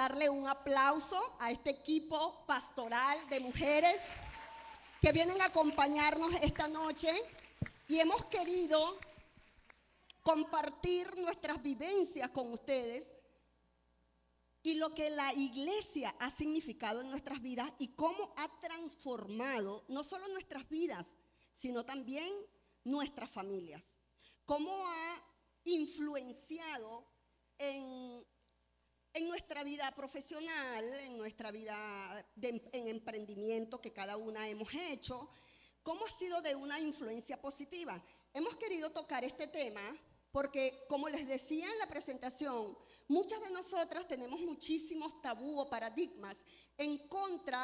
darle un aplauso a este equipo pastoral de mujeres que vienen a acompañarnos esta noche y hemos querido compartir nuestras vivencias con ustedes y lo que la iglesia ha significado en nuestras vidas y cómo ha transformado no solo nuestras vidas, sino también nuestras familias. Cómo ha influenciado en nuestra vida profesional, en nuestra vida en emprendimiento que cada una hemos hecho, cómo ha sido de una influencia positiva. Hemos querido tocar este tema porque, como les decía en la presentación, muchas de nosotras tenemos muchísimos tabú o paradigmas en contra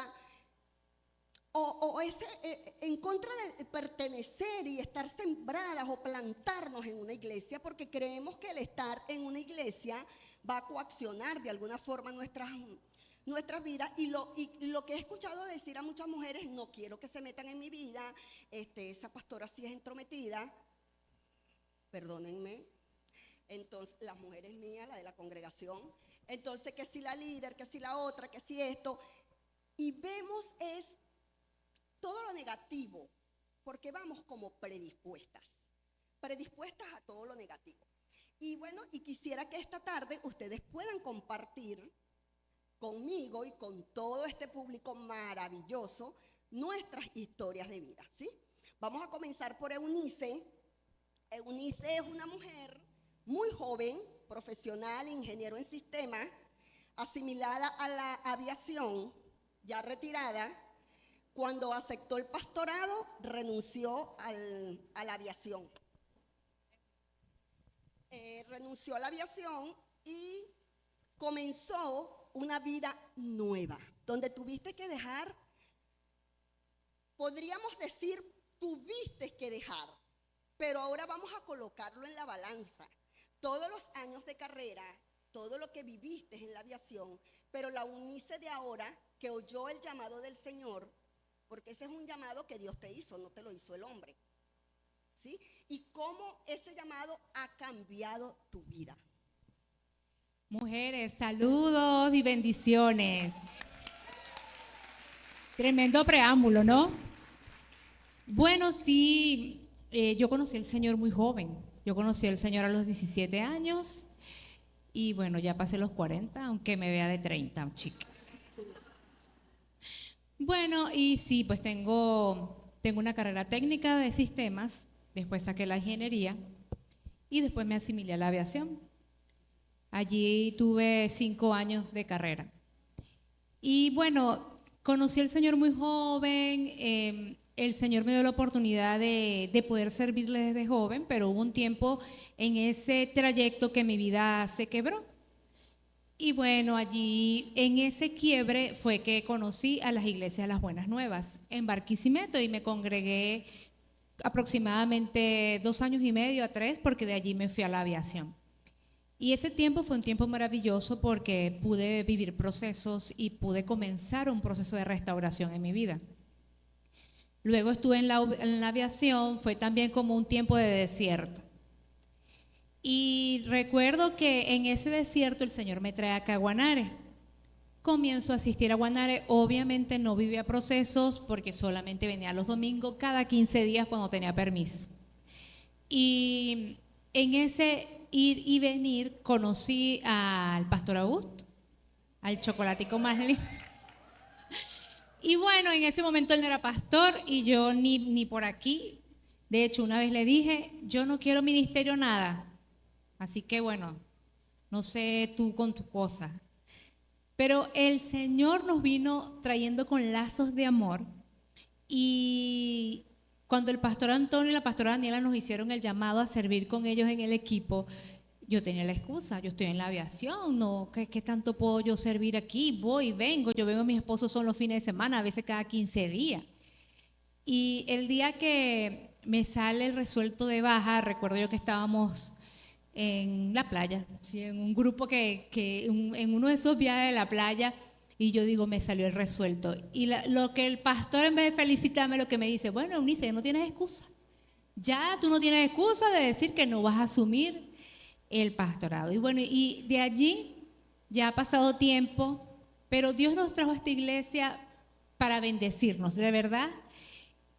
en contra de pertenecer y estar sembradas o plantarnos en una iglesia, porque creemos que el estar en una iglesia va a coaccionar de alguna forma nuestras vidas, y lo que he escuchado decir a muchas mujeres: no quiero que se metan en mi vida, esa pastora sí es entrometida, perdónenme. Entonces, las mujeres mías, la de la congregación, entonces que si la líder, que si la otra, que si esto, y vemos es todo lo negativo, porque vamos como predispuestas a todo lo negativo. Y bueno, y quisiera que esta tarde ustedes puedan compartir conmigo y con todo este público maravilloso nuestras historias de vida, ¿sí? Vamos a comenzar por Eunice. Eunice es una mujer muy joven, profesional, ingeniero en sistemas, asimilada a la aviación, ya retirada. Cuando aceptó el pastorado, renunció a la aviación. Renunció a la aviación y comenzó una vida nueva, donde tuviste que dejar, podríamos decir, tuviste que dejar, pero ahora vamos a colocarlo en la balanza. Todos los años de carrera, todo lo que viviste en la aviación, pero la Eunice de ahora, que oyó el llamado del Señor, porque ese es un llamado que Dios te hizo, no te lo hizo el hombre, ¿sí? Y cómo ese llamado ha cambiado tu vida. Mujeres, saludos y bendiciones. Tremendo preámbulo, ¿no? Bueno, sí, yo conocí al Señor muy joven. Yo conocí al Señor a los 17 años y bueno, ya pasé los 40, aunque me vea de 30, chicas. Bueno, y sí, pues tengo una carrera técnica de sistemas, después saqué la ingeniería y después me asimilé a la aviación. Allí tuve 5 años de carrera. Y bueno, conocí al Señor muy joven, el Señor me dio la oportunidad de poder servirle desde joven, pero hubo un tiempo en ese trayecto que mi vida se quebró. Y bueno, allí en ese quiebre fue que conocí a las iglesias de las Buenas Nuevas en Barquisimeto y me congregué aproximadamente 2 años y medio a 3, porque de allí me fui a la aviación. Y ese tiempo fue un tiempo maravilloso porque pude vivir procesos y pude comenzar un proceso de restauración en mi vida. Luego estuve en la aviación, fue también como un tiempo de desierto. Y recuerdo que en ese desierto el Señor me trae acá a Guanare. Comienzo a asistir a Guanare, obviamente no vivía procesos porque solamente venía los domingos cada 15 días cuando tenía permiso. Y en ese ir y venir conocí al pastor Augusto, al chocolatico más lindo. Y bueno, en ese momento él no era pastor y yo ni por aquí. De hecho, una vez le dije, yo no quiero ministerio nada. Así que bueno, no sé tú con tu cosa. Pero el Señor nos vino trayendo con lazos de amor. Y cuando el pastor Antonio y la pastora Daniela nos hicieron el llamado a servir con ellos en el equipo, yo tenía la excusa, yo estoy en la aviación, no, ¿qué tanto puedo yo servir aquí? Voy y vengo, yo veo a mis esposos son los fines de semana, a veces cada 15 días. Y el día que me sale el resuelto de baja, recuerdo yo que estábamos en la playa, ¿sí? En un grupo en uno de esos viajes de la playa, y yo digo, me salió el resuelto. Y lo que el pastor, en vez de felicitarme, lo que me dice, bueno, Eunice, no tienes excusa. Ya tú no tienes excusa de decir que no vas a asumir el pastorado. Y bueno, y de allí ya ha pasado tiempo, pero Dios nos trajo a esta iglesia para bendecirnos, de verdad,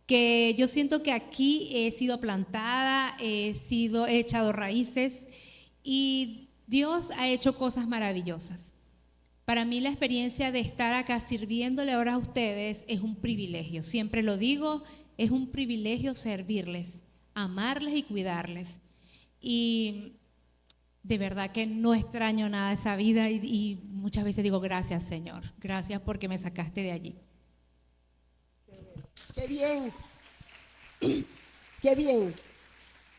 que yo siento que aquí he sido plantada, he echado raíces y Dios ha hecho cosas maravillosas. Para mí la experiencia de estar acá sirviéndole ahora a ustedes es un privilegio, siempre lo digo, es un privilegio servirles, amarles y cuidarles. Y de verdad que no extraño nada de esa vida y muchas veces digo gracias, Señor, gracias porque me sacaste de allí. Qué bien, qué bien.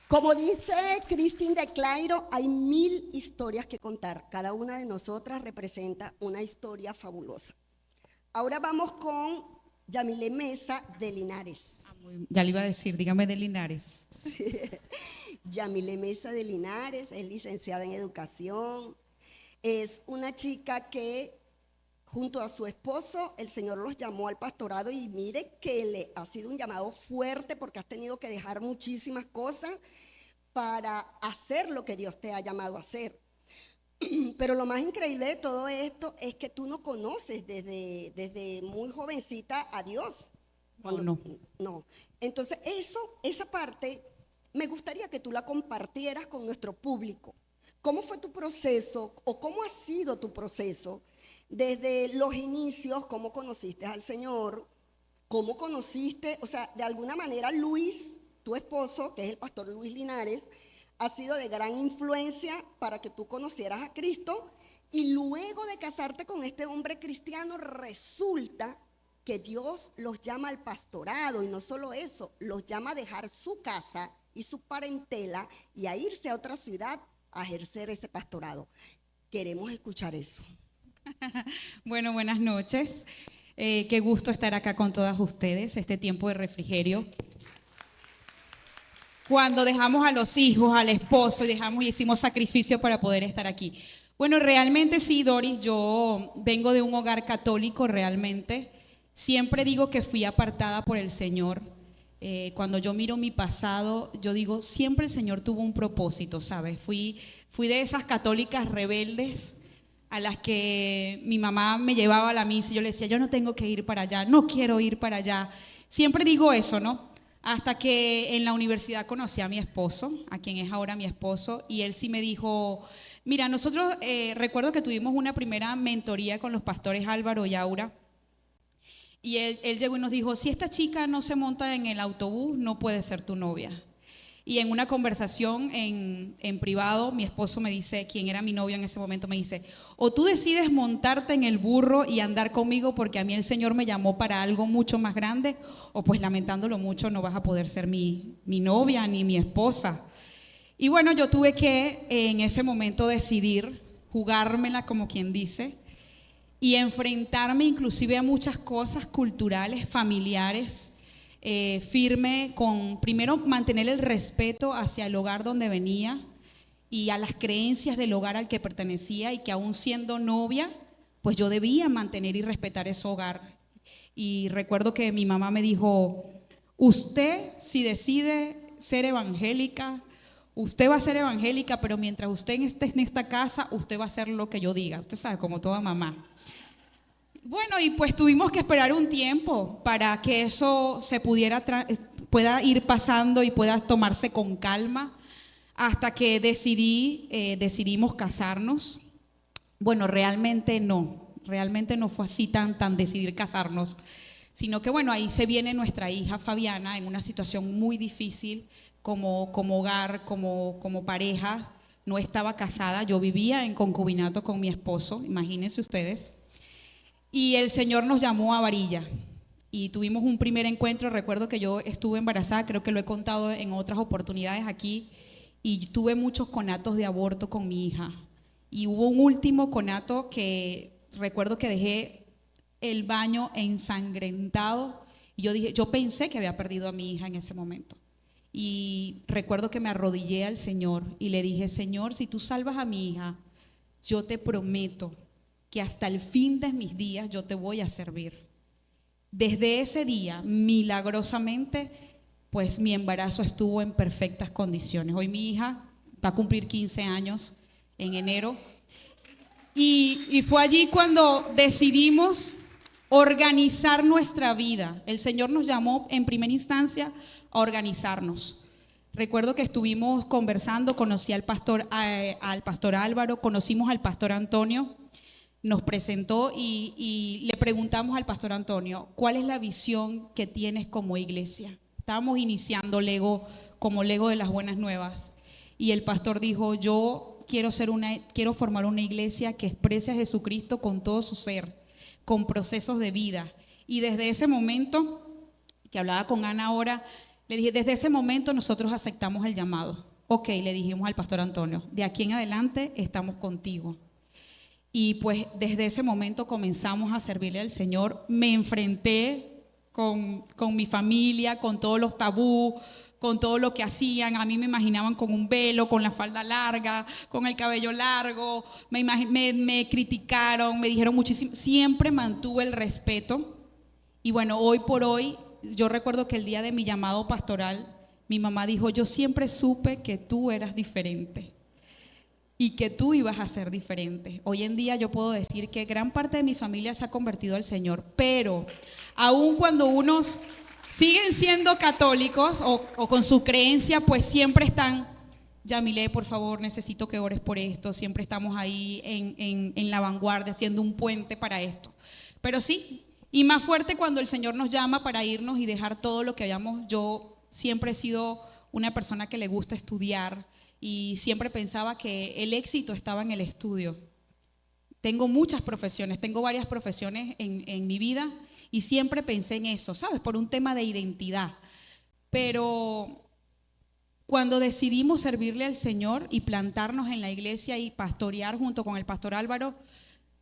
Como dice Christine de Clairo, hay 1000 historias que contar. Cada una de nosotras representa una historia fabulosa. Ahora vamos con Yamile Mesa de Linares. Ya le iba a decir, dígame de Linares. Sí. Yamile Mesa de Linares es licenciada en educación. Es una chica que junto a su esposo, el Señor los llamó al pastorado y mire que le ha sido un llamado fuerte porque has tenido que dejar muchísimas cosas para hacer lo que Dios te ha llamado a hacer. Pero lo más increíble de todo esto es que tú no conoces desde muy jovencita a Dios. No. Entonces esa parte me gustaría que tú la compartieras con nuestro público. ¿Cómo fue tu proceso o cómo ha sido tu proceso desde los inicios? ¿Cómo conociste al Señor? ¿Cómo conociste? O sea, de alguna manera Luis, tu esposo, que es el pastor Luis Linares, ha sido de gran influencia para que tú conocieras a Cristo. Y luego de casarte con este hombre cristiano, resulta que Dios los llama al pastorado. Y no solo eso, los llama a dejar su casa y su parentela y a irse a otra ciudad a ejercer ese pastorado. Queremos escuchar eso. Bueno, buenas noches. Qué gusto estar acá con todas ustedes, este tiempo de refrigerio. Cuando dejamos a los hijos, al esposo y hicimos sacrificio para poder estar aquí. Bueno, realmente sí, Doris, yo vengo de un hogar católico realmente. Siempre digo que fui apartada por el Señor. Cuando yo miro mi pasado, yo digo, siempre el Señor tuvo un propósito, ¿sabes? Fui de esas católicas rebeldes a las que mi mamá me llevaba a la misa y yo le decía, yo no tengo que ir para allá, no quiero ir para allá. Siempre digo eso, ¿no? Hasta que en la universidad conocí a mi esposo, a quien es ahora mi esposo, y él sí me dijo, mira, nosotros recuerdo que tuvimos una primera mentoría con los pastores Álvaro y Aura. Y él llegó y nos dijo, si esta chica no se monta en el autobús, no puede ser tu novia. Y en una conversación en privado, mi esposo me dice, quien era mi novio en ese momento, me dice, o tú decides montarte en el burro y andar conmigo porque a mí el Señor me llamó para algo mucho más grande, o pues lamentándolo mucho no vas a poder ser mi novia ni mi esposa. Y bueno, yo tuve que en ese momento decidir, jugármela como quien dice, y enfrentarme inclusive a muchas cosas culturales, familiares, firme con, primero, mantener el respeto hacia el hogar donde venía y a las creencias del hogar al que pertenecía y que aún siendo novia, pues yo debía mantener y respetar ese hogar. Y recuerdo que mi mamá me dijo, usted si decide ser evangélica, usted va a ser evangélica, pero mientras usted esté en esta casa, usted va a hacer lo que yo diga. Usted sabe, como toda mamá. Bueno, y pues tuvimos que esperar un tiempo para que eso se pueda ir pasando y pueda tomarse con calma hasta que decidimos casarnos. Bueno, realmente no fue así tan decidir casarnos, sino que bueno, ahí se viene nuestra hija Fabiana en una situación muy difícil como hogar, como pareja. No estaba casada, yo vivía en concubinato con mi esposo, imagínense ustedes. Y el Señor nos llamó a Varilla y tuvimos un primer encuentro. Recuerdo que yo estuve embarazada, creo que lo he contado en otras oportunidades aquí, y tuve muchos conatos de aborto con mi hija. Y hubo un último conato que recuerdo que dejé el baño ensangrentado y yo pensé que había perdido a mi hija en ese momento. Y recuerdo que me arrodillé al Señor y le dije, Señor, si tú salvas a mi hija, yo te prometo que hasta el fin de mis días yo te voy a servir. Desde ese día, milagrosamente, pues mi embarazo estuvo en perfectas condiciones. Hoy mi hija va a cumplir 15 años en enero. Y fue allí cuando decidimos organizar nuestra vida. El Señor nos llamó en primera instancia a organizarnos. Recuerdo que estuvimos conversando, conocí al pastor Álvaro, conocimos al pastor Antonio, nos presentó y le preguntamos al pastor Antonio, ¿cuál es la visión que tienes como iglesia? Estábamos iniciando Lego, como Lego de las Buenas Nuevas, y el pastor dijo, yo quiero formar una iglesia que exprese a Jesucristo con todo su ser, con procesos de vida. Y desde ese momento, que hablaba con Ana ahora, le dije, desde ese momento nosotros aceptamos el llamado. Ok, le dijimos al pastor Antonio, de aquí en adelante estamos contigo. Y pues desde ese momento comenzamos a servirle al Señor. Me enfrenté con mi familia, con todos los tabús, con todo lo que hacían. A mí me imaginaban con un velo, con la falda larga, con el cabello largo. Me criticaron, me dijeron muchísimo. Siempre mantuve el respeto. Y bueno, hoy por hoy, yo recuerdo que el día de mi llamado pastoral, mi mamá dijo, yo siempre supe que tú eras diferente y que tú ibas a ser diferente. Hoy en día yo puedo decir que gran parte de mi familia se ha convertido al Señor, pero aun cuando unos siguen siendo católicos o con su creencia, pues siempre están, Yamile, por favor, necesito que ores por esto. Siempre estamos ahí en la vanguardia, haciendo un puente para esto. Pero sí, y más fuerte cuando el Señor nos llama para irnos y dejar todo lo que hayamos. Yo siempre he sido una persona que le gusta estudiar y siempre pensaba que el éxito estaba en el estudio. Tengo muchas profesiones, tengo varias profesiones en mi vida y siempre pensé en eso, ¿sabes? Por un tema de identidad. Pero cuando decidimos servirle al Señor y plantarnos en la iglesia y pastorear junto con el pastor Álvaro,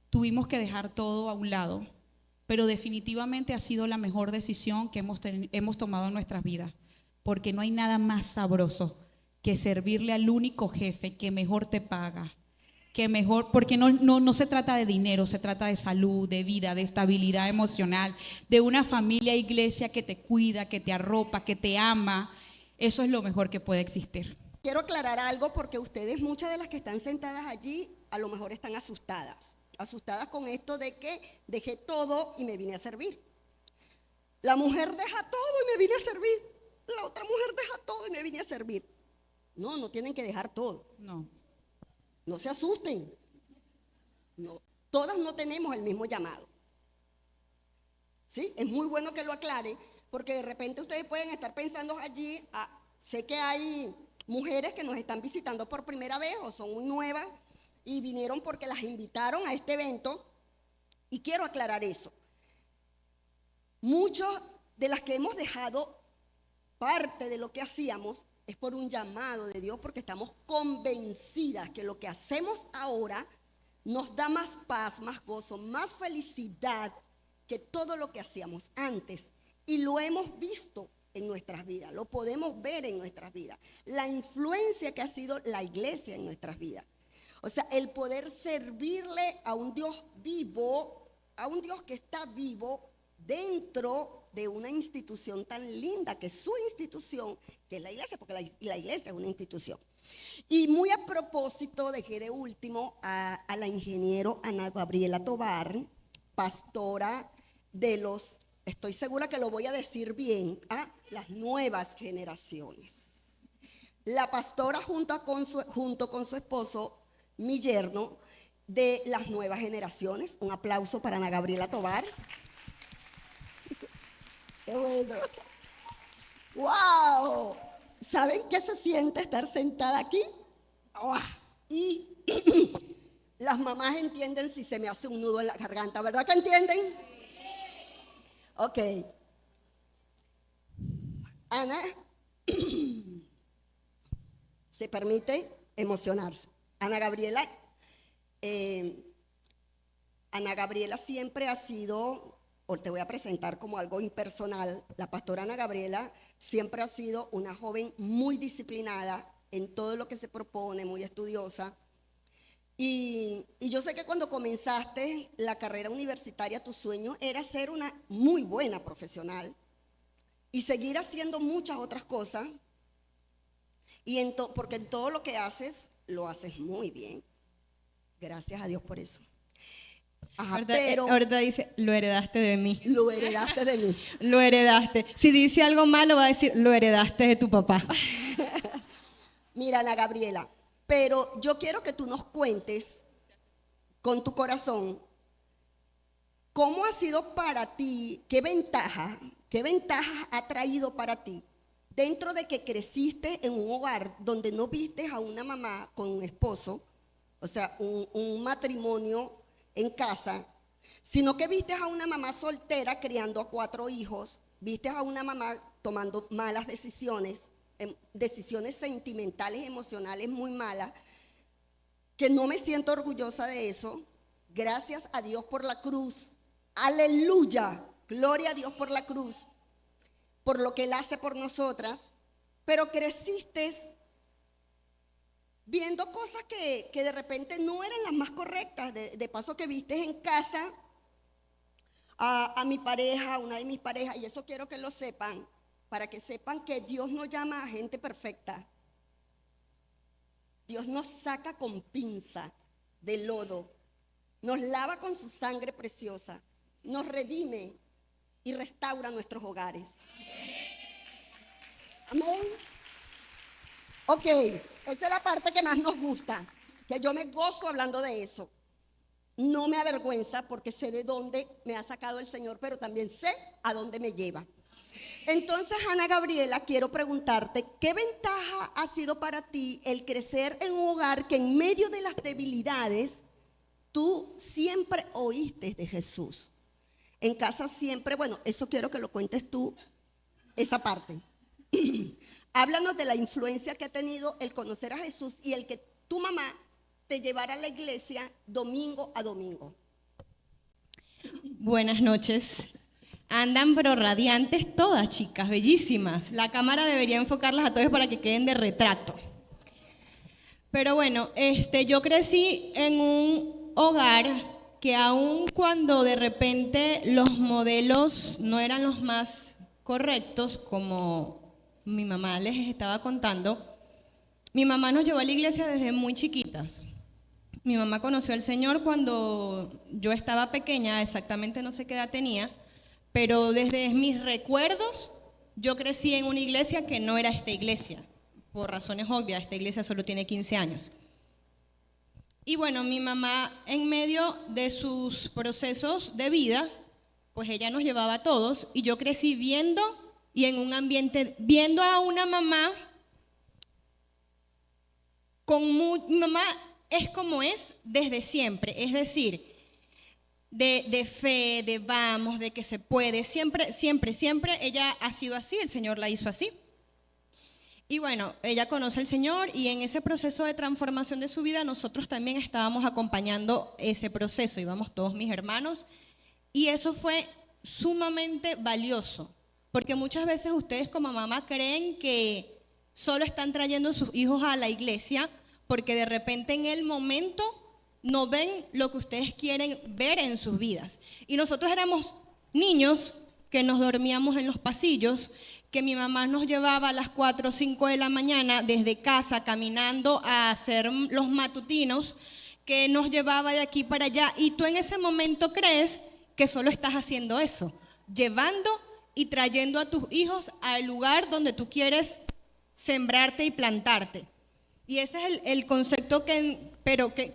tuvimos que dejar todo a un lado. Pero definitivamente ha sido la mejor decisión que hemos tomado en nuestras vidas, porque no hay nada más sabroso que servirle al único jefe que mejor te paga, que mejor, porque no se trata de dinero, se trata de salud, de vida, de estabilidad emocional, de una familia, iglesia que te cuida, que te arropa, que te ama. Eso es lo mejor que puede existir. Quiero aclarar algo porque ustedes, muchas de las que están sentadas allí, a lo mejor están asustadas con esto de que dejé todo y me vine a servir. La mujer deja todo y me vine a servir. La otra mujer deja todo y me vine a servir. No tienen que dejar todo. No se asusten. No, todas no tenemos el mismo llamado. ¿Sí? Es muy bueno que lo aclare, porque de repente ustedes pueden estar pensando allí, sé que hay mujeres que nos están visitando por primera vez o son muy nuevas y vinieron porque las invitaron a este evento, y quiero aclarar eso. Muchos de las que hemos dejado parte de lo que hacíamos es por un llamado de Dios, porque estamos convencidas que lo que hacemos ahora nos da más paz, más gozo, más felicidad que todo lo que hacíamos antes. Y lo hemos visto en nuestras vidas, lo podemos ver en nuestras vidas. La influencia que ha sido la iglesia en nuestras vidas. O sea, el poder servirle a un Dios vivo, a un Dios que está vivo dentro de una institución tan linda que es su institución, que es la iglesia, porque la iglesia es una institución. Y muy a propósito, dejé de último a la ingeniero Ana Gabriela Tobar, pastora de los, estoy segura que lo voy a decir bien, las nuevas generaciones. La pastora junto con su esposo, mi yerno, de las nuevas generaciones. Un aplauso para Ana Gabriela Tobar. ¡Qué bueno! ¡Wow! ¿Saben qué se siente estar sentada aquí? ¡Oh! Y las mamás entienden si se me hace un nudo en la garganta, ¿verdad que entienden? Ok. Ana se permite emocionarse. Ana Gabriela siempre ha sido, o te voy a presentar como algo impersonal, la pastora Ana Gabriela siempre ha sido una joven muy disciplinada en todo lo que se propone, muy estudiosa. Y yo sé que cuando comenzaste la carrera universitaria, tu sueño era ser una muy buena profesional y seguir haciendo muchas otras cosas, porque en todo lo que haces, lo haces muy bien. Gracias a Dios por eso. Ajá, Ahorita, pero ahorita dice, lo heredaste de mí. lo heredaste de mí. Lo heredaste. Si dice algo malo, va a decir, lo heredaste de tu papá. Mira, Ana Gabriela, pero yo quiero que tú nos cuentes con tu corazón cómo ha sido para ti, qué ventajas ha traído para ti dentro de que creciste en un hogar donde no viste a una mamá con un esposo, o sea, un matrimonio en casa, sino que viste a una mamá soltera criando a 4 hijos, viste a una mamá tomando malas decisiones, decisiones sentimentales, emocionales muy malas, que no me siento orgullosa de eso. Gracias a Dios por la cruz. Aleluya. Gloria a Dios por la cruz, por lo que Él hace por nosotras. Pero creciste viendo cosas que de repente no eran las más correctas. De paso que viste en casa a mi pareja, una de mis parejas, y eso quiero que lo sepan, para que sepan que Dios no llama a gente perfecta. Dios nos saca con pinza de lodo, nos lava con su sangre preciosa, nos redime y restaura nuestros hogares. Amén. Ok, esa es la parte que más nos gusta, que yo me gozo hablando de eso. No me avergüenza porque sé de dónde me ha sacado el Señor, pero también sé a dónde me lleva. Entonces, Ana Gabriela, quiero preguntarte, ¿qué ventaja ha sido para ti el crecer en un hogar que en medio de las debilidades tú siempre oíste de Jesús? En casa siempre, bueno, eso quiero que lo cuentes tú, esa parte. Háblanos de la influencia que ha tenido el conocer a Jesús y el que tu mamá te llevara a la iglesia domingo a domingo. Buenas noches. Andan pero radiantes todas, chicas, bellísimas. La cámara debería enfocarlas a todas para que queden de retrato. Pero bueno, yo crecí en un hogar que aun cuando de repente los modelos no eran los más correctos, como mi mamá les estaba contando, mi mamá nos llevó a la iglesia desde muy chiquitas. Mi mamá conoció al Señor cuando yo estaba pequeña, exactamente no sé qué edad tenía, pero desde mis recuerdos yo crecí en una iglesia que no era esta iglesia, por razones obvias. Esta iglesia solo tiene 15 años. Y bueno, mi mamá en medio de sus procesos de vida, pues ella nos llevaba a todos y yo crecí viendo y en un ambiente, viendo a una mamá mi mamá es como es desde siempre, es decir, de fe, de vamos, de que se puede, siempre, siempre, siempre ella ha sido así, el Señor la hizo así. Y bueno, ella conoce al Señor y en ese proceso de transformación de su vida nosotros también estábamos acompañando ese proceso, íbamos todos mis hermanos y eso fue sumamente valioso, porque muchas veces ustedes como mamá creen que solo están trayendo a sus hijos a la iglesia porque de repente en el momento no ven lo que ustedes quieren ver en sus vidas. Y nosotros éramos niños que nos dormíamos en los pasillos, que mi mamá nos llevaba a las 4 o 5 de la mañana desde casa caminando a hacer los matutinos, que nos llevaba de aquí para allá. Y tú en ese momento crees que solo estás haciendo eso, llevando y trayendo a tus hijos al lugar donde tú quieres sembrarte y plantarte. Y ese es el concepto que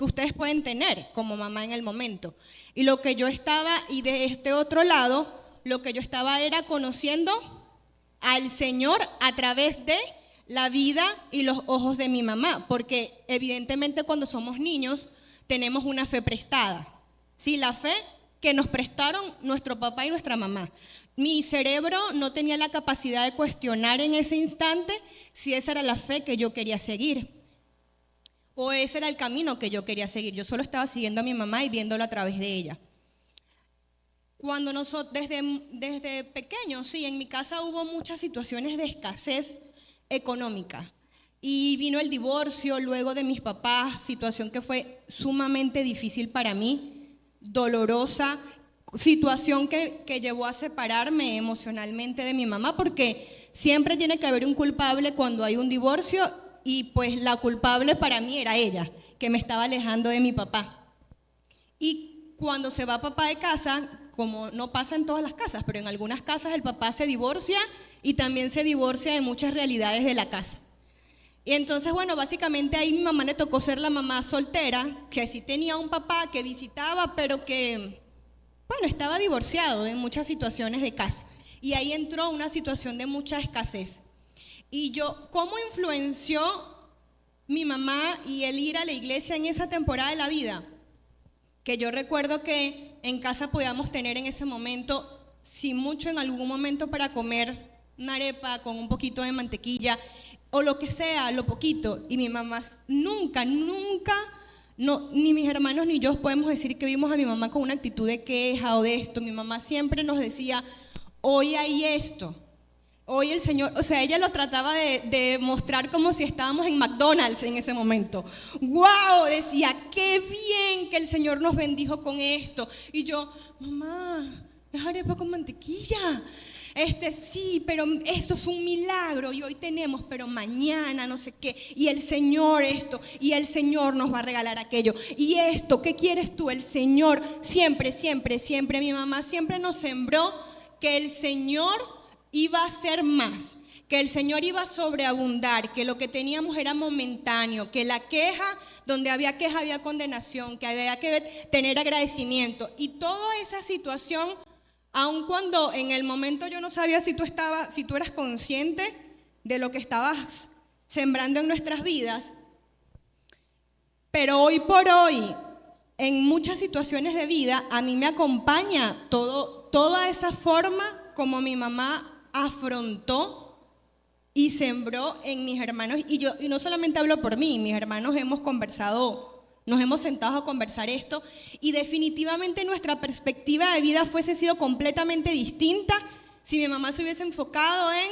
ustedes pueden tener como mamá en el momento. Y lo que yo estaba, y de este otro lado, lo que yo estaba era conociendo al Señor a través de la vida y los ojos de mi mamá, porque evidentemente cuando somos niños tenemos una fe prestada, ¿sí? La fe que nos prestaron nuestro papá y nuestra mamá. Mi cerebro no tenía la capacidad de cuestionar en ese instante si esa era la fe que yo quería seguir o ese era el camino que yo quería seguir. Yo solo estaba siguiendo a mi mamá y viéndolo a través de ella. Cuando nosotros, desde pequeños, sí, en mi casa hubo muchas situaciones de escasez económica. Y vino el divorcio luego de mis papás, situación que fue sumamente difícil para mí, dolorosa, situación que llevó a separarme emocionalmente de mi mamá, porque siempre tiene que haber un culpable cuando hay un divorcio y pues la culpable para mí era ella, que que me estaba alejando de mi papá. Y cuando se va papá de casa, como no pasa en todas las casas, pero en algunas casas el papá se divorcia y también se divorcia de muchas realidades de la casa. Y entonces, bueno, básicamente ahí mi mamá le tocó ser la mamá soltera, que sí tenía un papá que visitaba, pero que, bueno, estaba divorciado en muchas situaciones de casa. Y ahí entró una situación de mucha escasez. Y yo, ¿cómo influenció mi mamá y el ir a la iglesia en esa temporada de la vida? Que yo recuerdo que en casa podíamos tener en ese momento, si mucho en algún momento para comer una arepa con un poquito de mantequilla, o lo que sea, lo poquito. Y mi mamá nunca, no, ni mis hermanos ni yo podemos decir que vimos a mi mamá con una actitud de queja o de esto. Mi mamá siempre nos decía, hoy hay esto, hoy el Señor, o sea, ella lo trataba de mostrar como si estábamos en McDonald's en ese momento. ¡Wow! Decía, qué bien que el Señor nos bendijo con esto. Y yo, mamá, es arepa con mantequilla. Sí, pero esto es un milagro y hoy tenemos, pero mañana no sé qué, y el Señor esto, y el Señor nos va a regalar aquello, y esto, ¿qué quieres tú? El Señor, siempre, mi mamá siempre nos sembró que el Señor iba a hacer más, que el Señor iba a sobreabundar, que lo que teníamos era momentáneo, que la queja, donde había queja había condenación, que había que tener agradecimiento, y toda esa situación. Aun cuando en el momento yo no sabía si tú eras consciente de lo que estabas sembrando en nuestras vidas, pero hoy por hoy, en muchas situaciones de vida, a mí me acompaña toda esa forma como mi mamá afrontó y sembró en mis hermanos. Y no solamente hablo por mí, mis hermanos hemos conversado. Nos hemos sentado a conversar esto y definitivamente nuestra perspectiva de vida fuese sido completamente distinta si mi mamá se hubiese enfocado en,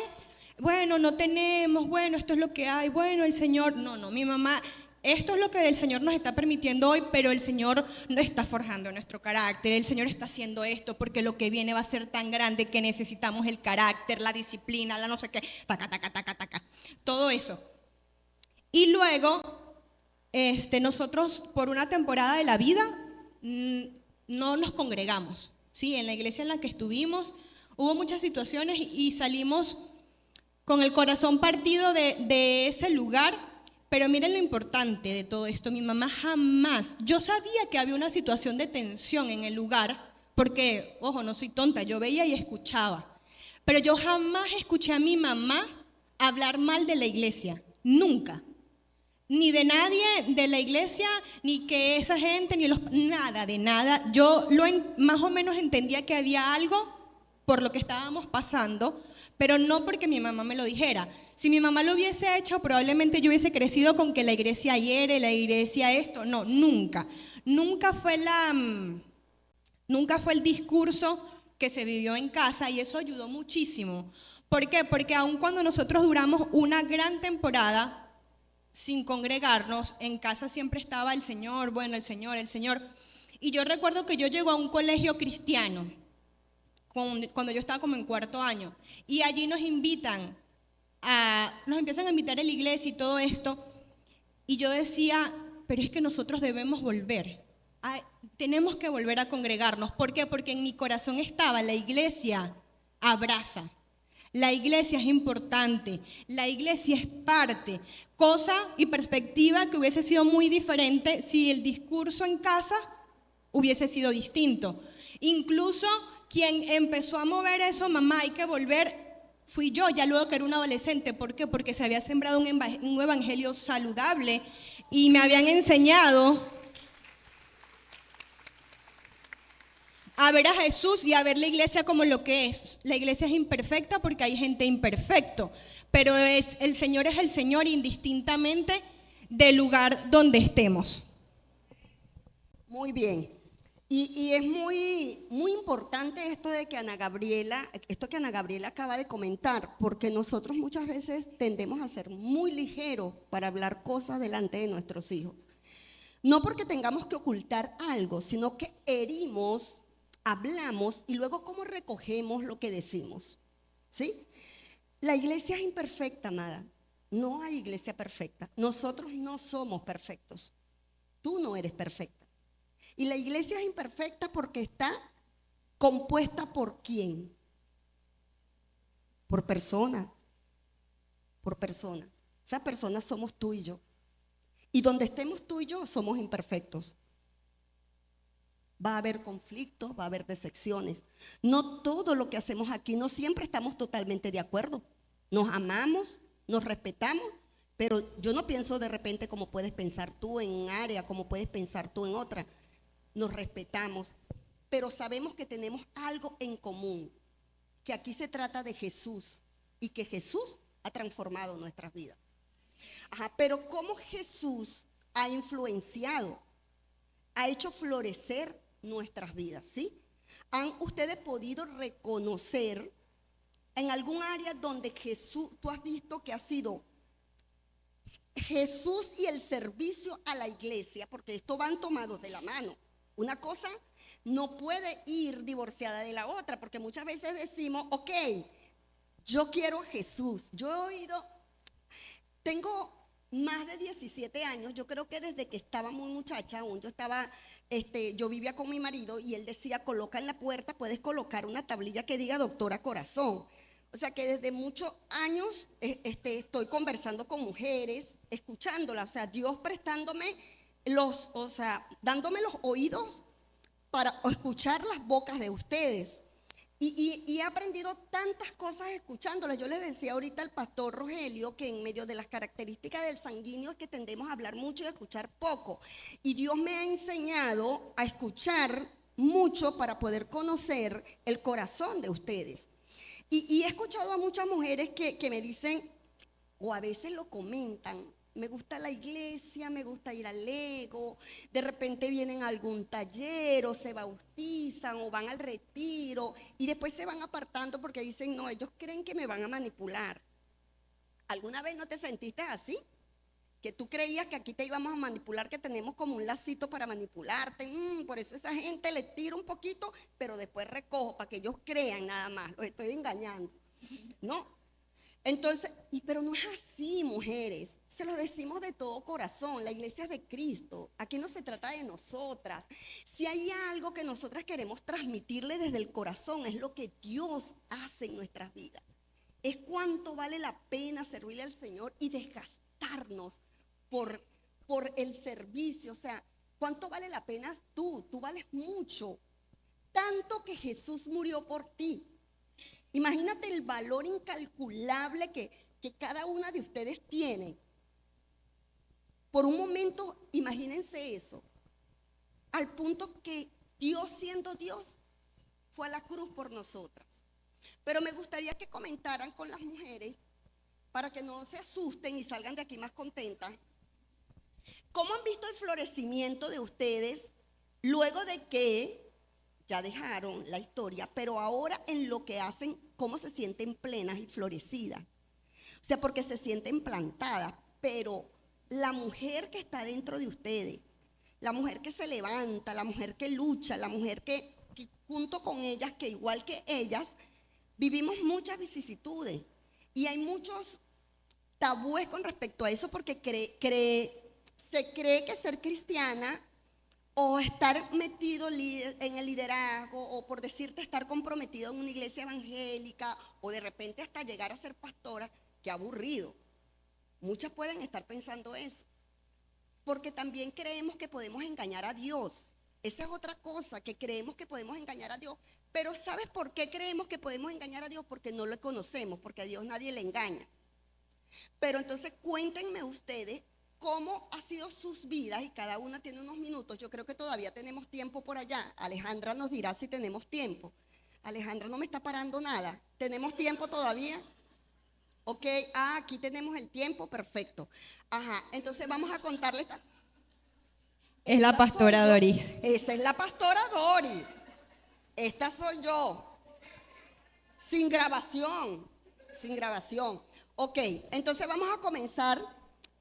bueno, no tenemos, bueno, esto es lo que hay, bueno, el Señor, no, mi mamá, esto es lo que el Señor nos está permitiendo hoy, pero el Señor no está forjando nuestro carácter, el Señor está haciendo esto porque lo que viene va a ser tan grande que necesitamos el carácter, la disciplina, la no sé qué, taca, todo eso. Y luego nosotros por una temporada de la vida no nos congregamos, ¿sí? En la iglesia en la que estuvimos hubo muchas situaciones y salimos con el corazón partido de ese lugar, pero miren lo importante de todo esto, mi mamá jamás, yo sabía que había una situación de tensión en el lugar, porque, ojo, no soy tonta, yo veía y escuchaba, pero yo jamás escuché a mi mamá hablar mal de la iglesia, nunca. Ni de nadie de la iglesia, ni que esa gente, nada, de nada. Yo más o menos entendía que había algo por lo que estábamos pasando, pero no porque mi mamá me lo dijera. Si mi mamá lo hubiese hecho, probablemente yo hubiese crecido con que la iglesia hiere, la iglesia esto. No, nunca. Nunca fue el discurso que se vivió en casa y eso ayudó muchísimo. ¿Por qué? Porque aun cuando nosotros duramos una gran temporada sin congregarnos, en casa siempre estaba el Señor, bueno, el Señor. Y yo recuerdo que yo llego a un colegio cristiano, cuando yo estaba como en cuarto año, y allí nos empiezan a invitar a la iglesia y todo esto, y yo decía, pero es que nosotros debemos volver, tenemos que volver a congregarnos. ¿Por qué? Porque en mi corazón estaba, la iglesia abraza. La iglesia es importante, la iglesia es parte, cosa y perspectiva que hubiese sido muy diferente si el discurso en casa hubiese sido distinto. Incluso quien empezó a mover eso, mamá, hay que volver, fui yo, ya luego que era un adolescente. ¿Por qué? Porque se había sembrado un evangelio saludable y me habían enseñado a ver a Jesús y a ver la iglesia como lo que es. La iglesia es imperfecta porque hay gente imperfecto, pero el Señor es el Señor indistintamente del lugar donde estemos. Muy bien. Y es muy importante esto que Ana Gabriela acaba de comentar, porque nosotros muchas veces tendemos a ser muy ligeros para hablar cosas delante de nuestros hijos. No porque tengamos que ocultar algo, sino que herimos, hablamos y luego cómo recogemos lo que decimos, ¿sí? La iglesia es imperfecta, nada. No hay iglesia perfecta. Nosotros no somos perfectos. Tú no eres perfecta. Y la iglesia es imperfecta porque está compuesta ¿por quién? Por personas. Por personas. Esas personas somos tú y yo. Y donde estemos tú y yo somos imperfectos. Va a haber conflictos, va a haber decepciones. No todo lo que hacemos aquí, no siempre estamos totalmente de acuerdo. Nos amamos, nos respetamos, pero yo no pienso de repente como puedes pensar tú en un área, como puedes pensar tú en otra. Nos respetamos, pero sabemos que tenemos algo en común, que aquí se trata de Jesús y que Jesús ha transformado nuestras vidas. Pero cómo Jesús ha influenciado, ha hecho florecer nuestras vidas, ¿sí? ¿Han ustedes podido reconocer en algún área donde Jesús, tú has visto que ha sido Jesús y el servicio a la iglesia, porque esto van tomados de la mano? Una cosa no puede ir divorciada de la otra, porque muchas veces decimos, ok, yo quiero a Jesús. Yo he oído, tengo más de 17 años, yo creo que desde que estaba muy muchacha aún, yo vivía con mi marido y él decía, coloca en la puerta, puedes colocar una tablilla que diga Doctora Corazón. O sea que desde muchos años estoy conversando con mujeres, escuchándolas, o sea, Dios prestándome dándome los oídos para escuchar las bocas de ustedes. Y he aprendido tantas cosas escuchándolas. Yo les decía ahorita al pastor Rogelio que en medio de las características del sanguíneo es que tendemos a hablar mucho y a escuchar poco. Y Dios me ha enseñado a escuchar mucho para poder conocer el corazón de ustedes. Y he escuchado a muchas mujeres que me dicen, o a veces lo comentan, me gusta la iglesia, me gusta ir al Lego, de repente vienen a algún taller o se bautizan o van al retiro y después se van apartando porque dicen, no, ellos creen que me van a manipular. ¿Alguna vez no te sentiste así? Que tú creías que aquí te íbamos a manipular, que tenemos como un lacito para manipularte. Por eso esa gente le tira un poquito, pero después recojo para que ellos crean nada más. Los estoy engañando. No. Entonces, pero no es así, mujeres. Se lo decimos de todo corazón. La iglesia es de Cristo. Aquí no se trata de nosotras. Si hay algo que nosotras queremos transmitirle desde el corazón, es lo que Dios hace en nuestras vidas. Es cuánto vale la pena servirle al Señor y desgastarnos por el servicio. O sea, ¿cuánto vale la pena tú? Tú vales mucho. Tanto que Jesús murió por ti. Imagínate el valor incalculable que cada una de ustedes tiene. Por un momento, imagínense eso. Al punto que Dios, siendo Dios, fue a la cruz por nosotras. Pero me gustaría que comentaran con las mujeres, para que no se asusten y salgan de aquí más contentas, ¿cómo han visto el florecimiento de ustedes luego de que ya dejaron la historia, pero ahora en lo que hacen, cómo se sienten plenas y florecidas? O sea, porque se sienten plantadas, pero la mujer que está dentro de ustedes, la mujer que se levanta, la mujer que lucha, la mujer que junto con ellas, que igual que ellas, vivimos muchas vicisitudes y hay muchos tabúes con respecto a eso, porque se cree que ser cristiana o estar metido en el liderazgo, o por decirte estar comprometido en una iglesia evangélica, o de repente hasta llegar a ser pastora, qué aburrido. Muchas pueden estar pensando eso, porque también creemos que podemos engañar a Dios. Esa es otra cosa, que creemos que podemos engañar a Dios. Pero ¿sabes por qué creemos que podemos engañar a Dios? Porque no lo conocemos, porque a Dios nadie le engaña. Pero entonces cuéntenme ustedes cómo ha sido sus vidas, y cada una tiene unos minutos. Yo creo que todavía tenemos tiempo por allá. Alejandra nos dirá si tenemos tiempo. Alejandra no me está parando nada. ¿Tenemos tiempo todavía? Ok, aquí tenemos el tiempo, perfecto. Entonces vamos a contarle. Es la pastora Doris. Esa es la pastora Doris. Esta soy yo. Sin grabación. Ok, entonces vamos a comenzar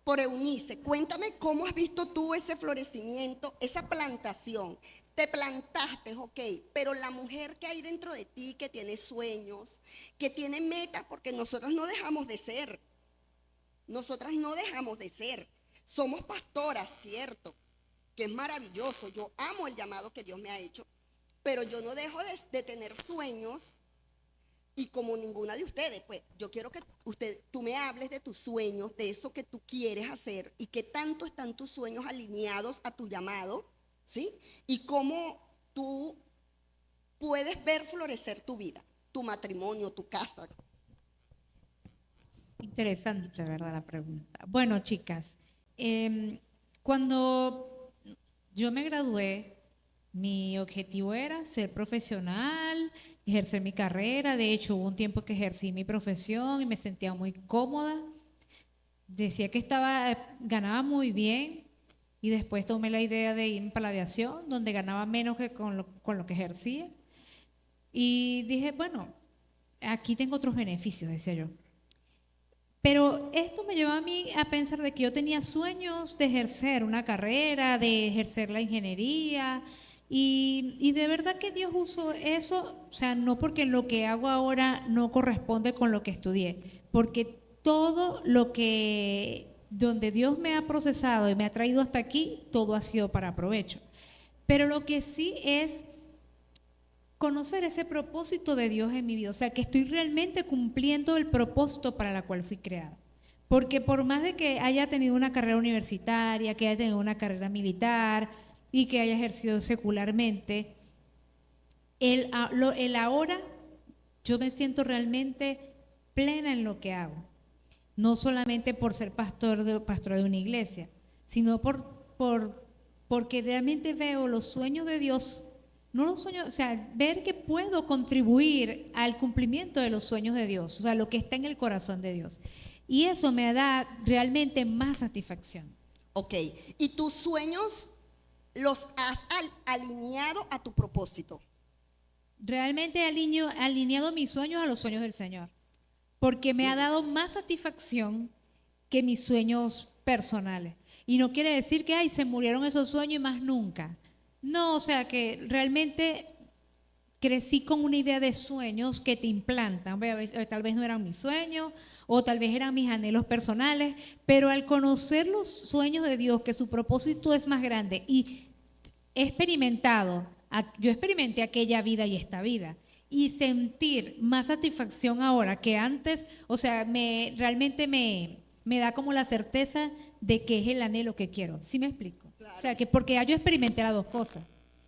por Eunice. Cuéntame cómo has visto tú ese florecimiento, esa plantación. Te plantaste, ok, pero la mujer que hay dentro de ti, que tiene sueños, que tiene metas, porque nosotras no dejamos de ser. Somos pastoras, cierto, que es maravilloso. Yo amo el llamado que Dios me ha hecho, pero yo no dejo de tener sueños. Y como ninguna de ustedes, pues yo quiero que tú me hables de tus sueños, de eso que tú quieres hacer y qué tanto están tus sueños alineados a tu llamado, ¿sí? Y cómo tú puedes ver florecer tu vida, tu matrimonio, tu casa. Interesante, ¿verdad? La pregunta. Bueno, chicas, cuando yo me gradué, mi objetivo era ser profesional, ejercer mi carrera. De hecho, hubo un tiempo que ejercí mi profesión y me sentía muy cómoda. Decía que ganaba muy bien y después tomé la idea de irme para la aviación, donde ganaba menos que con lo que ejercía. Y dije, bueno, aquí tengo otros beneficios, decía yo. Pero esto me llevó a mí a pensar de que yo tenía sueños de ejercer una carrera, de ejercer la ingeniería. Y de verdad que Dios usó eso, o sea, no porque lo que hago ahora no corresponde con lo que estudié, porque todo donde Dios me ha procesado y me ha traído hasta aquí, todo ha sido para provecho. Pero lo que sí es conocer ese propósito de Dios en mi vida, o sea, que estoy realmente cumpliendo el propósito para el cual fui creada. Porque por más de que haya tenido una carrera universitaria, que haya tenido una carrera militar y que haya ejercido secularmente, el ahora yo me siento realmente plena en lo que hago. No solamente por ser pastora de una iglesia, sino porque realmente veo los sueños de Dios, no los sueños, o sea, ver que puedo contribuir al cumplimiento de los sueños de Dios, o sea, lo que está en el corazón de Dios. Y eso me da realmente más satisfacción. Ok, ¿y tus sueños los has alineado a tu propósito? Realmente he alineado mis sueños a los sueños del Señor, porque me ha dado más satisfacción que mis sueños personales. Y no quiere decir que se murieron esos sueños y más nunca. No, o sea que realmente crecí con una idea de sueños que te implantan. Tal vez no eran mis sueños o tal vez eran mis anhelos personales, pero al conocer los sueños de Dios, que su propósito es más grande, y yo experimenté aquella vida y esta vida, y sentir más satisfacción ahora que antes, o sea, realmente me da como la certeza de que es el anhelo que quiero. ¿Sí me explico? Claro. O sea, que porque ya yo experimenté las dos cosas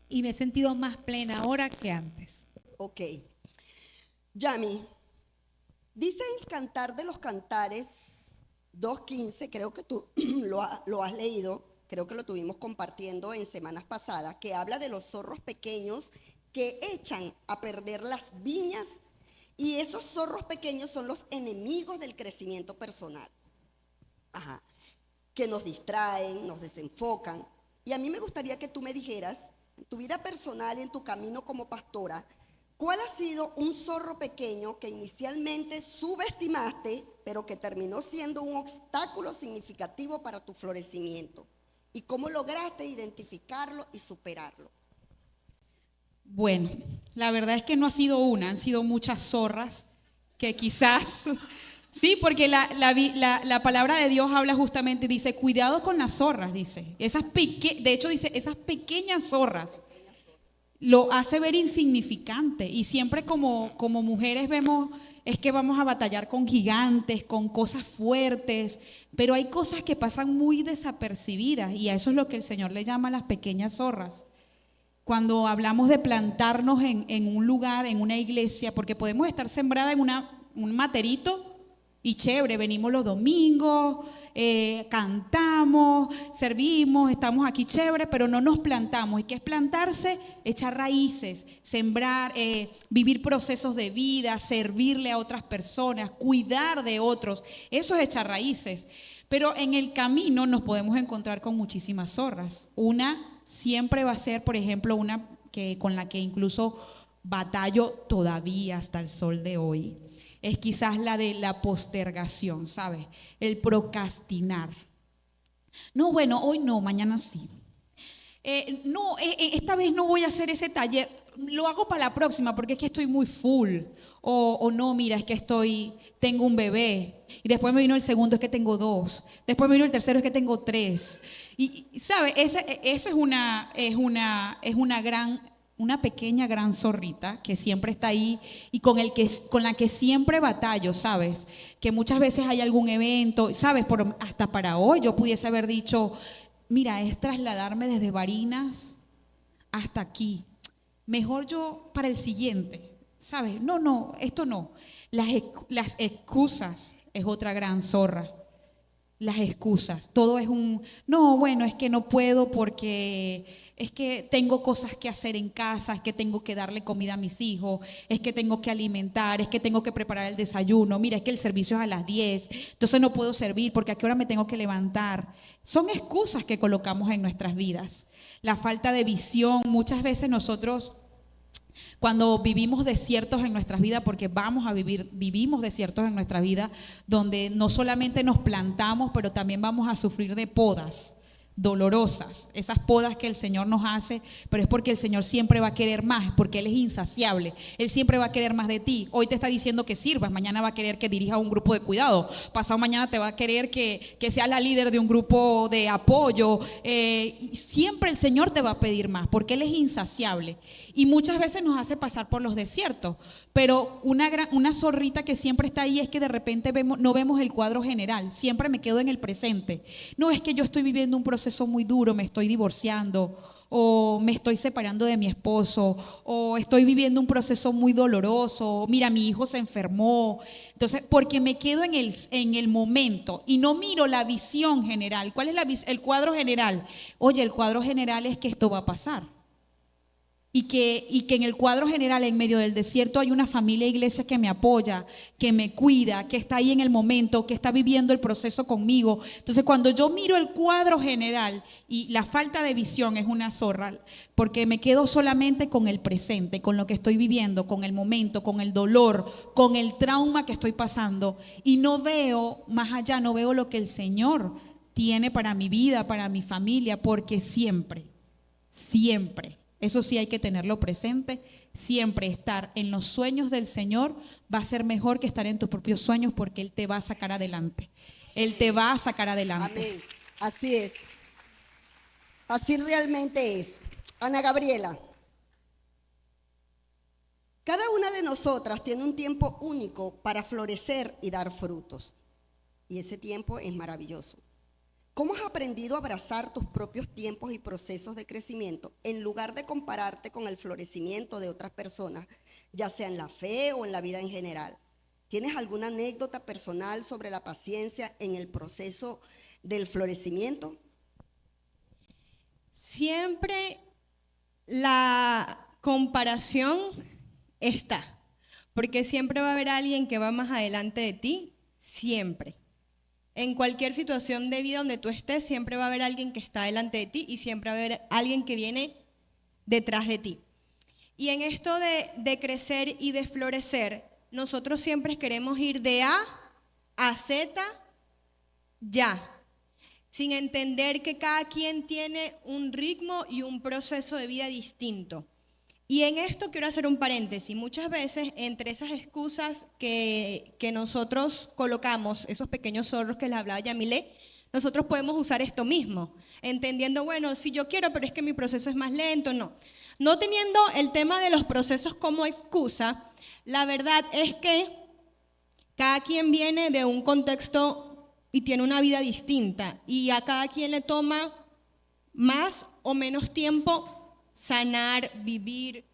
y me he sentido más plena ahora que antes. Ok. Yami, dice el Cantar de los Cantares 2:15, creo que tú lo has leído, creo que lo tuvimos compartiendo en semanas pasadas, que habla de los zorros pequeños que echan a perder las viñas, y esos zorros pequeños son los enemigos del crecimiento personal. Ajá. Que nos distraen, nos desenfocan. Y a mí me gustaría que tú me dijeras, en tu vida personal y en tu camino como pastora, ¿cuál ha sido un zorro pequeño que inicialmente subestimaste, pero que terminó siendo un obstáculo significativo para tu florecimiento? ¿Y cómo lograste identificarlo y superarlo? Bueno, la verdad es que no ha sido una, han sido muchas zorras que quizás... Sí, porque la palabra de Dios habla justamente, dice, cuidado con las zorras, dice. De hecho dice, esas pequeñas zorras lo hace ver insignificante. Y siempre como mujeres vemos, es que vamos a batallar con gigantes, con cosas fuertes, pero hay cosas que pasan muy desapercibidas y a eso es lo que el Señor le llama las pequeñas zorras. Cuando hablamos de plantarnos en un lugar, en una iglesia, porque podemos estar sembrada en un materito, y chévere, venimos los domingos, cantamos, servimos, estamos aquí chévere, pero no nos plantamos. ¿Y qué es plantarse? Echar raíces, sembrar, vivir procesos de vida, servirle a otras personas, cuidar de otros. Eso es echar raíces. Pero en el camino nos podemos encontrar con muchísimas zorras. Una siempre va a ser, por ejemplo, una con la que incluso batallo todavía hasta el sol de hoy. Es quizás la de la postergación, ¿sabes? El procrastinar. No, bueno, hoy no, mañana sí. No, esta vez no voy a hacer ese taller. lo hago para la próxima porque es que estoy muy full. O no, mira, es que tengo un bebé. Y después me vino el segundo, es que tengo 2. Después me vino el tercero, es que tengo 3. Y ¿sabe? Esa es una pequeña gran zorrita que siempre está ahí y con la que siempre batallo, ¿sabes? Que muchas veces hay algún evento, ¿sabes? Hasta para hoy yo pudiese haber dicho, mira, es trasladarme desde Barinas hasta aquí. Mejor yo para el siguiente, ¿sabes? No, esto no. Las excusas es otra gran zorra. Las excusas, todo es no, bueno, es que no puedo porque es que tengo cosas que hacer en casa, es que tengo que darle comida a mis hijos, es que tengo que alimentar, es que tengo que preparar el desayuno, mira, es que el servicio es a las 10, entonces no puedo servir porque a qué hora me tengo que levantar. Son excusas que colocamos en nuestras vidas. La falta de visión, muchas veces nosotros, cuando vivimos desiertos en nuestras vidas, porque vivimos desiertos en nuestra vida, donde no solamente nos plantamos, pero también vamos a sufrir de podas dolorosas, esas podas que el Señor nos hace, pero es porque el Señor siempre va a querer más, porque Él es insaciable, Él siempre va a querer más de ti. Hoy te está diciendo que sirvas, mañana va a querer que dirijas un grupo de cuidado, pasado mañana te va a querer que seas la líder de un grupo de apoyo, y siempre el Señor te va a pedir más, porque Él es insaciable, y muchas veces nos hace pasar por los desiertos, pero una zorrita que siempre está ahí es que de repente no vemos el cuadro general, siempre me quedo en el presente. No, es que yo estoy viviendo un proceso muy duro, me estoy divorciando, o me estoy separando de mi esposo, o estoy viviendo un proceso muy doloroso, mira, mi hijo se enfermó. Entonces, porque me quedo en el momento y no miro la visión general. ¿Cuál es el cuadro general? Oye, el cuadro general es que esto va a pasar. Y que en el cuadro general, en medio del desierto, hay una familia iglesia que me apoya, que me cuida, que está ahí en el momento, que está viviendo el proceso conmigo. Entonces, cuando yo miro el cuadro general y la falta de visión es una zorra, porque me quedo solamente con el presente, con lo que estoy viviendo, con el momento, con el dolor, con el trauma que estoy pasando, y no veo más allá, no veo lo que el Señor tiene para mi vida, para mi familia, porque siempre, eso sí hay que tenerlo presente, siempre estar en los sueños del Señor va a ser mejor que estar en tus propios sueños, porque Él te va a sacar adelante. Él te va a sacar adelante. Amén. Así es. Así realmente es. Ana Gabriela, cada una de nosotras tiene un tiempo único para florecer y dar frutos. Y ese tiempo es maravilloso. ¿Cómo has aprendido a abrazar tus propios tiempos y procesos de crecimiento en lugar de compararte con el florecimiento de otras personas, ya sea en la fe o en la vida en general? ¿Tienes alguna anécdota personal sobre la paciencia en el proceso del florecimiento? Siempre la comparación está, porque siempre va a haber alguien que va más adelante de ti, siempre. En cualquier situación de vida donde tú estés, siempre va a haber alguien que está delante de ti y siempre va a haber alguien que viene detrás de ti. Y en esto de crecer y de florecer, nosotros siempre queremos ir de A a Z ya, sin entender que cada quien tiene un ritmo y un proceso de vida distinto. Y en esto quiero hacer un paréntesis. Muchas veces, entre esas excusas que nosotros colocamos, esos pequeños zorros que les hablaba Yamile, nosotros podemos usar esto mismo, entendiendo, bueno, si yo quiero, pero es que mi proceso es más lento, no. No teniendo el tema de los procesos como excusa, la verdad es que cada quien viene de un contexto y tiene una vida distinta, y a cada quien le toma más o menos tiempo sanar, vivir,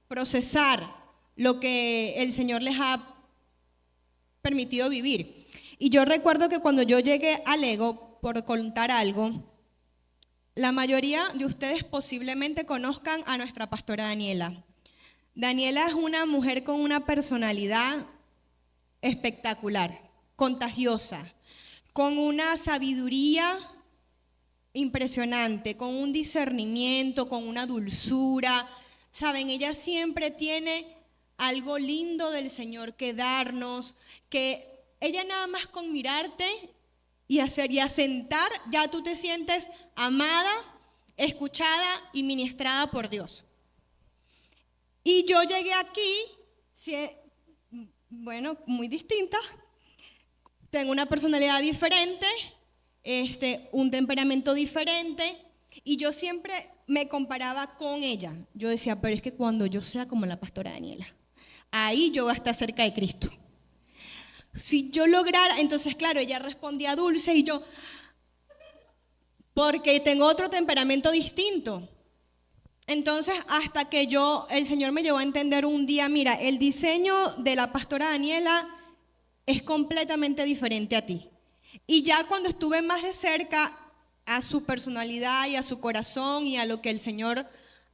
procesar lo que el Señor les ha permitido vivir. Y yo recuerdo que cuando yo llegué al Ego, por contar algo, la mayoría de ustedes posiblemente conozcan a nuestra pastora Daniela. Daniela es una mujer con una personalidad espectacular, contagiosa, con una sabiduría impresionante, con un discernimiento, con una dulzura. Saben, ella siempre tiene algo lindo del Señor que darnos, que ella nada más con mirarte y asentar, ya tú te sientes amada, escuchada y ministrada por Dios. Y yo llegué aquí, bueno, muy distinta. Tengo una personalidad diferente, un temperamento diferente. Y yo siempre me comparaba con ella. Yo decía, pero es que cuando yo sea como la pastora Daniela, ahí yo voy a estar cerca de Cristo. Si yo lograra, entonces claro, ella respondía dulce y yo, porque tengo otro temperamento distinto. Entonces, hasta que el Señor me llevó a entender un día, mira, el diseño de la pastora Daniela es completamente diferente a ti. Y ya cuando estuve más de cerca a su personalidad y a su corazón y a lo que el Señor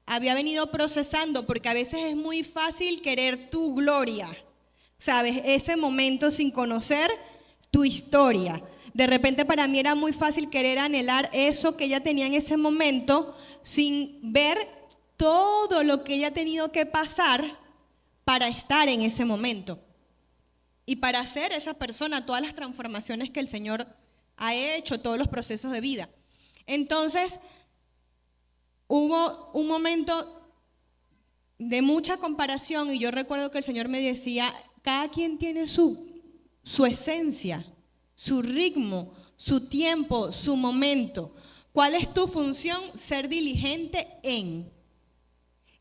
había venido procesando, porque a veces es muy fácil querer tu gloria, ¿sabes? Ese momento sin conocer tu historia. De repente para mí era muy fácil querer anhelar eso que ella tenía en ese momento sin ver todo lo que ella ha tenido que pasar para estar en ese momento y para ser esa persona, todas las transformaciones que el Señor ha hecho, todos los procesos de vida. Entonces, hubo un momento de mucha comparación y yo recuerdo que el Señor me decía, cada quien tiene su esencia, su ritmo, su tiempo, su momento. ¿Cuál es tu función? Ser diligente en,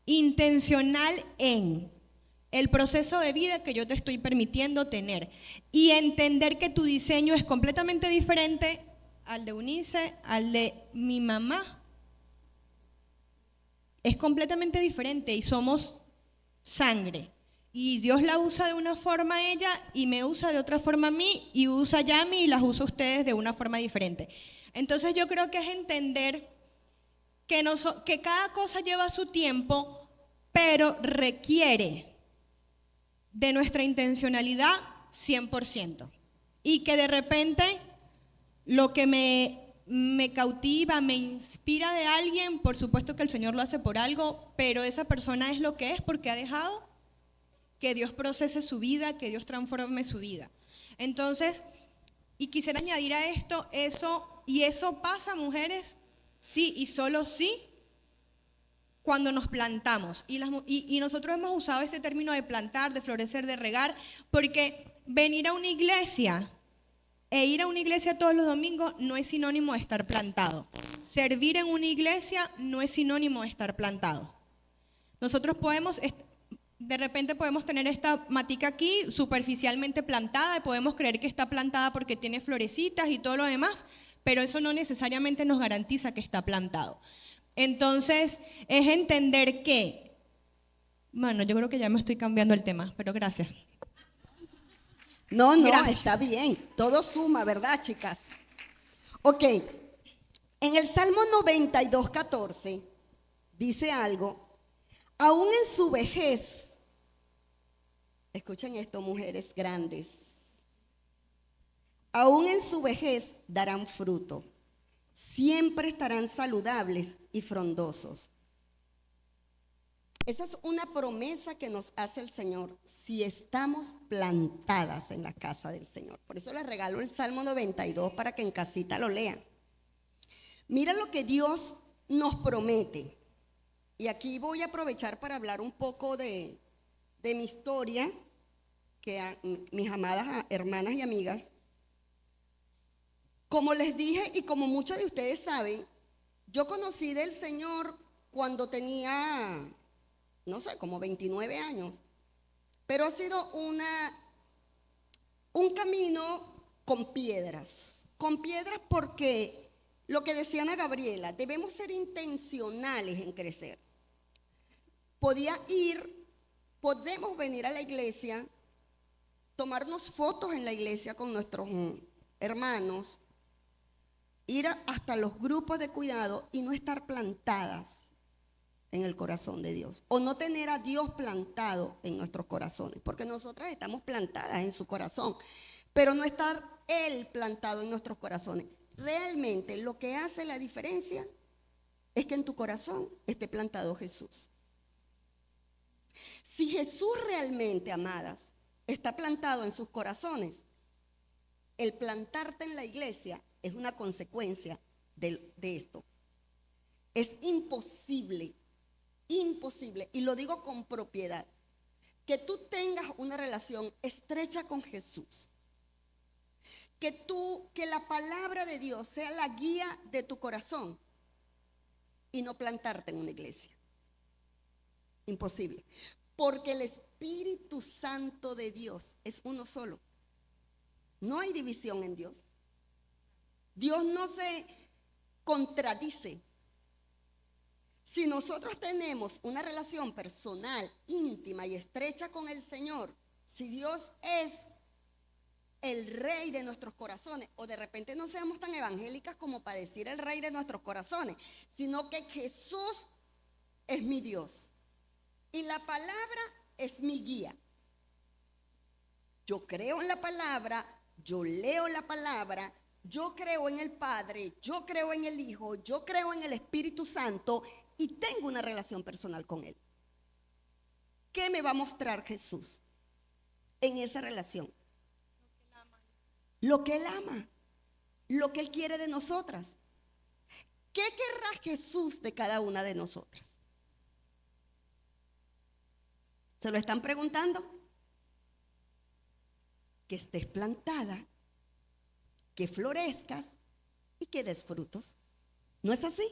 intencional en el proceso de vida que yo te estoy permitiendo tener y entender que tu diseño es completamente diferente al de Eunice, al de mi mamá. Es completamente diferente y somos sangre. Y Dios la usa de una forma a ella y me usa de otra forma a mí y usa a Yami y las usa a ustedes de una forma diferente. Entonces yo creo que es entender que cada cosa lleva su tiempo, pero requiere de nuestra intencionalidad 100%. Y que de repente lo que me cautiva, me inspira de alguien, por supuesto que el Señor lo hace por algo, pero esa persona es lo que es porque ha dejado que Dios procese su vida, que Dios transforme su vida. Entonces, y quisiera añadir a esto, eso pasa, mujeres, sí y solo sí, cuando nos plantamos. Y nosotros hemos usado ese término de plantar, de florecer, de regar, porque venir a una iglesia e ir a una iglesia todos los domingos no es sinónimo de estar plantado. Servir en una iglesia no es sinónimo de estar plantado. Nosotros de repente podemos tener esta matica aquí superficialmente plantada y podemos creer que está plantada porque tiene florecitas y todo lo demás, pero eso no necesariamente nos garantiza que está plantado. Entonces, es entender que, bueno, yo creo que ya me estoy cambiando el tema, pero gracias. No, Gracias. está bien. Todo suma, ¿verdad, chicas? Ok. En el Salmo 92:14 dice algo. Aún en su vejez, escuchen esto, mujeres grandes, aún en su vejez darán fruto. Siempre estarán saludables y frondosos. Esa es una promesa que nos hace el Señor si estamos plantadas en la casa del Señor. Por eso les regalo el Salmo 92 para que en casita lo lean. Mira lo que Dios nos promete. Y aquí voy a aprovechar para hablar un poco de mi historia, que mis amadas hermanas y amigas, como les dije y como muchos de ustedes saben, yo conocí del Señor cuando tenía, no sé, como 29 años. Pero ha sido un camino con piedras porque lo que decía Ana Gabriela, debemos ser intencionales en crecer. Podemos venir a la iglesia, tomarnos fotos en la iglesia con nuestros hermanos, ir hasta los grupos de cuidado y no estar plantadas en el corazón de Dios, o no tener a Dios plantado en nuestros corazones, porque nosotras estamos plantadas en su corazón, pero no estar Él plantado en nuestros corazones. Realmente lo que hace la diferencia es que en tu corazón esté plantado Jesús. Si Jesús realmente, amadas, está plantado en sus corazones, el plantarte en la iglesia es una consecuencia de esto. Es imposible imposible, y lo digo con propiedad, que tú tengas una relación estrecha con Jesús. Que la palabra de Dios sea la guía de tu corazón y no plantarte en una iglesia. Imposible. Porque el Espíritu Santo de Dios es uno solo. No hay división en Dios. Dios no se contradice. Si nosotros tenemos una relación personal, íntima y estrecha con el Señor, si Dios es el rey de nuestros corazones, o de repente no seamos tan evangélicas como para decir el rey de nuestros corazones, sino que Jesús es mi Dios y la palabra es mi guía. Yo creo en la palabra, yo leo la palabra, yo creo en el Padre, yo creo en el Hijo, yo creo en el Espíritu Santo y tengo una relación personal con Él. ¿Qué me va a mostrar Jesús en esa relación? Lo que Él ama, lo que Él quiere de nosotras. ¿Qué querrá Jesús de cada una de nosotras? ¿Se lo están preguntando? Que estés plantada, que florezcas y que des frutos. ¿No es así?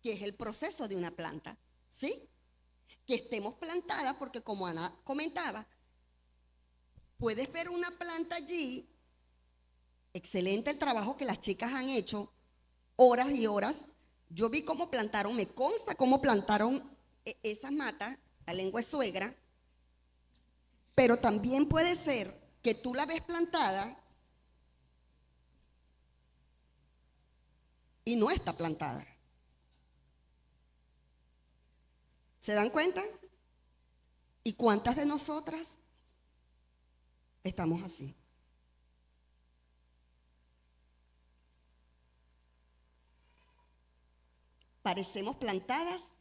Que es el proceso de una planta, ¿sí? Que estemos plantadas porque, como Ana comentaba, puedes ver una planta allí. Excelente el trabajo que las chicas han hecho, horas y horas. Yo vi cómo plantaron, me consta cómo plantaron esas matas, la lengua es suegra. Pero también puede ser que tú la ves plantada y no está plantada. ¿Se dan cuenta? ¿Y cuántas de nosotras estamos así? Parecemos plantadas,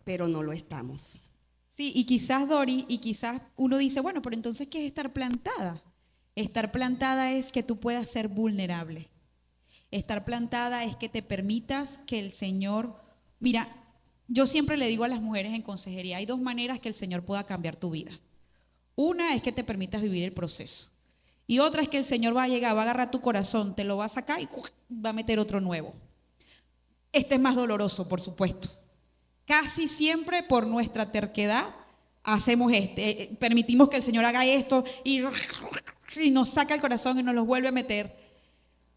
pero no lo estamos. Sí, y quizás, Dori, y quizás uno dice, bueno, pero entonces, ¿qué es estar plantada? Estar plantada es que tú puedas ser vulnerable. Estar plantada es que te permitas que el Señor, mira, yo siempre le digo a las mujeres en consejería, hay dos maneras que el Señor pueda cambiar tu vida. Una es que te permitas vivir el proceso. Y otra es que el Señor va a llegar, va a agarrar tu corazón, te lo va a sacar y va a meter otro nuevo. Este es más doloroso, por supuesto. Casi siempre por nuestra terquedad hacemos permitimos que el Señor haga esto y nos saca el corazón y nos lo vuelve a meter.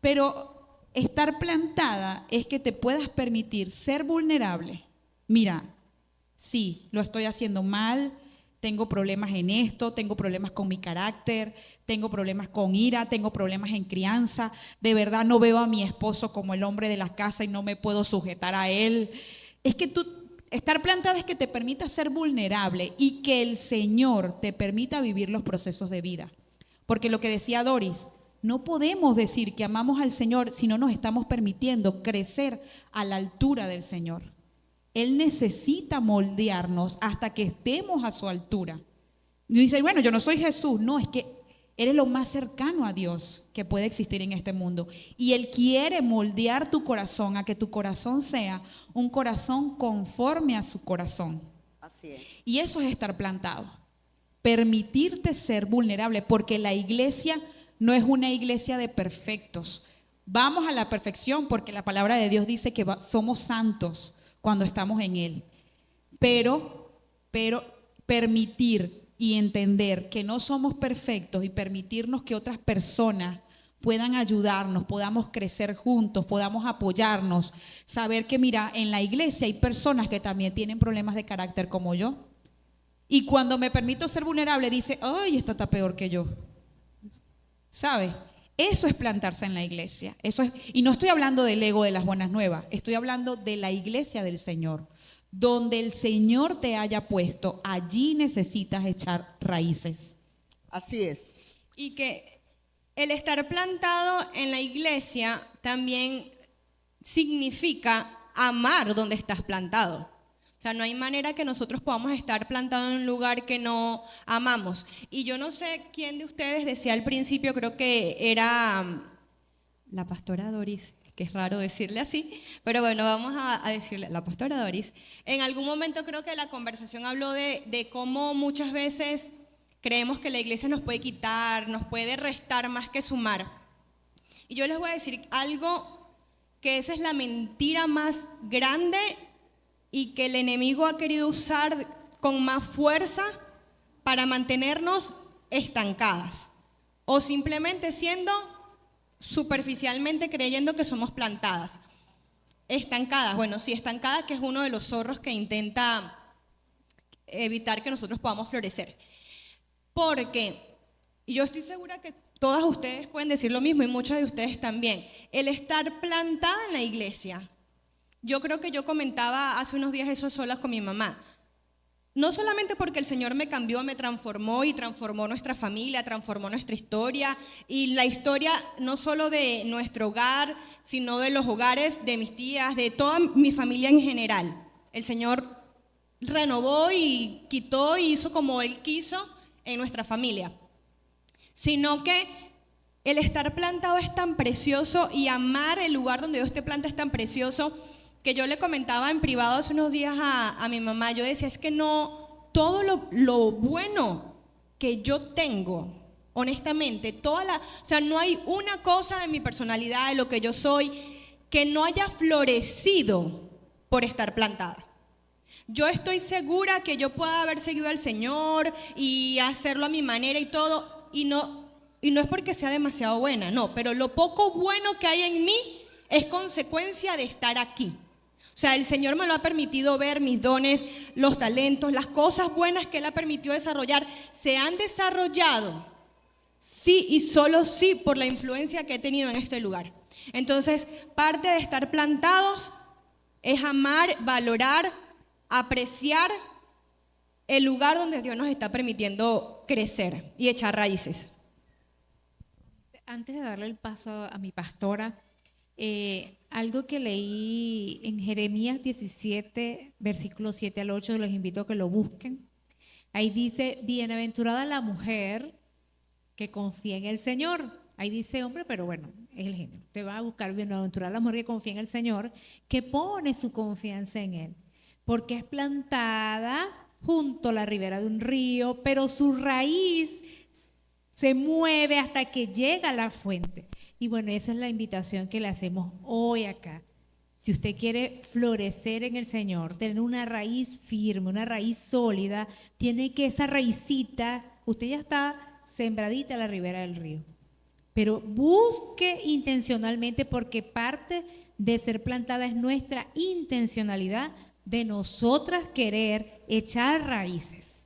Pero estar plantada es que te puedas permitir ser vulnerable. Mira, sí, lo estoy haciendo mal, tengo problemas en esto, tengo problemas con mi carácter, tengo problemas con ira, tengo problemas en crianza, de verdad no veo a mi esposo como el hombre de la casa y no me puedo sujetar a él. Es que estar plantada es que te permita ser vulnerable y que el Señor te permita vivir los procesos de vida. Porque lo que decía Doris, no podemos decir que amamos al Señor si no nos estamos permitiendo crecer a la altura del Señor. Él necesita moldearnos hasta que estemos a su altura. Y dice, bueno, yo no soy Jesús. No, es que eres lo más cercano a Dios que puede existir en este mundo. Y Él quiere moldear tu corazón a que tu corazón sea un corazón conforme a su corazón. Así es. Y eso es estar plantado. Permitirte ser vulnerable, porque la iglesia no es una iglesia de perfectos. Vamos a la perfección porque la palabra de Dios dice que somos santos cuando estamos en Él. Pero permitir y entender que no somos perfectos y permitirnos que otras personas puedan ayudarnos, podamos crecer juntos, podamos apoyarnos, saber que mira, en la iglesia hay personas que también tienen problemas de carácter como yo. Y cuando me permito ser vulnerable, dice, ay, esta está peor que yo. ¿Sabe? Eso es plantarse en la iglesia. Eso es, y no estoy hablando del ego de las buenas nuevas, estoy hablando de la iglesia del Señor. Donde el Señor te haya puesto, allí necesitas echar raíces. Así es. Y que el estar plantado en la iglesia también significa amar donde estás plantado. O sea, no hay manera que nosotros podamos estar plantados en un lugar que no amamos. Y yo no sé quién de ustedes decía al principio, creo que era la pastora Doris, que es raro decirle así, pero bueno, vamos a decirle a la pastora Doris. En algún momento creo que la conversación habló de cómo muchas veces creemos que la iglesia nos puede quitar, nos puede restar más que sumar. Y yo les voy a decir algo, que esa es la mentira más grande y que el enemigo ha querido usar con más fuerza para mantenernos estancadas o simplemente siendo superficialmente creyendo que somos plantadas. Estancadas, bueno, sí, estancadas, que es uno de los zorros que intenta evitar que nosotros podamos florecer. Porque, y yo estoy segura que todas ustedes pueden decir lo mismo y muchas de ustedes también, el estar plantada en la iglesia. Yo creo que yo comentaba hace unos días eso sola con mi mamá. No solamente porque el Señor me cambió, me transformó y transformó nuestra familia, transformó nuestra historia y la historia no solo de nuestro hogar, sino de los hogares de mis tías, de toda mi familia en general. El Señor renovó y quitó y hizo como Él quiso en nuestra familia. Sino que el estar plantado es tan precioso y amar el lugar donde Dios te planta es tan precioso que yo le comentaba en privado hace unos días a mi mamá. Yo decía, es que no, todo lo bueno que yo tengo, honestamente, o sea, no hay una cosa de mi personalidad, de lo que yo soy, que no haya florecido por estar plantada. Yo estoy segura que yo pueda haber seguido al Señor y hacerlo a mi manera y todo, y no es porque sea demasiado buena, no, pero lo poco bueno que hay en mí es consecuencia de estar aquí. O sea, el Señor me lo ha permitido ver, mis dones, los talentos, las cosas buenas que Él ha permitido desarrollar, se han desarrollado, sí y solo sí, por la influencia que he tenido en este lugar. Entonces, parte de estar plantados es amar, valorar, apreciar el lugar donde Dios nos está permitiendo crecer y echar raíces. Antes de darle el paso a mi pastora, algo que leí en Jeremías 17, versículos 7 al 8, los invito a que lo busquen. Ahí dice, bienaventurada la mujer que confía en el Señor. Ahí dice hombre, pero bueno, es el género. Te va a buscar bienaventurada la mujer que confía en el Señor, que pone su confianza en Él, porque es plantada junto a la ribera de un río, pero su raíz se mueve hasta que llega a la fuente. Y bueno, esa es la invitación que le hacemos hoy acá. Si usted quiere florecer en el Señor, tener una raíz firme, una raíz sólida, tiene que esa raicita, usted ya está sembradita a la ribera del río. Pero busque intencionalmente, porque parte de ser plantada es nuestra intencionalidad de nosotras querer echar raíces.